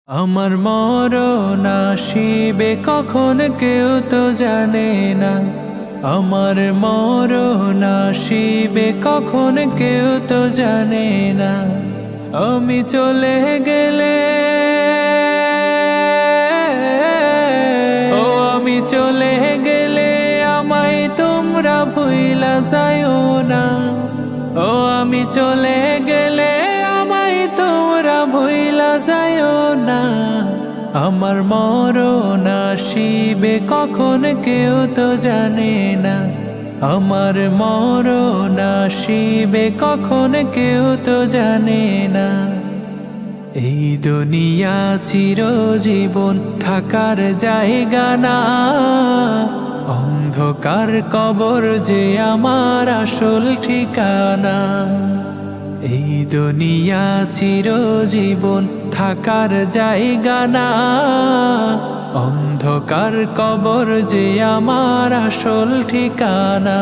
আমার মরণ আসিবে কখন কেউ তো জানে না। আমার মরণ আসিবে কখন কেউ তো জানে না। আমি চলে গেলে, ও আমি চলে গেলে আমায় তোমরা ভুইলা যাইও না। ও আমি চলে গেলে আমায় তোমরা ভুইলা যাইও না। আমার মরণ আসিবে কখন কেউ তো জানে না। আমার মরণ আসিবে কখন কেউ তো জানে না। এই দুনিয়া চিরজীবন থাকার জায়গা না। অন্ধকার কবর যে আমার আসল ঠিকানা। এই দুনিয়া চিরজীবন থাকার জায়গা না। অন্ধকার কবর যে আমার আসল ঠিকানা।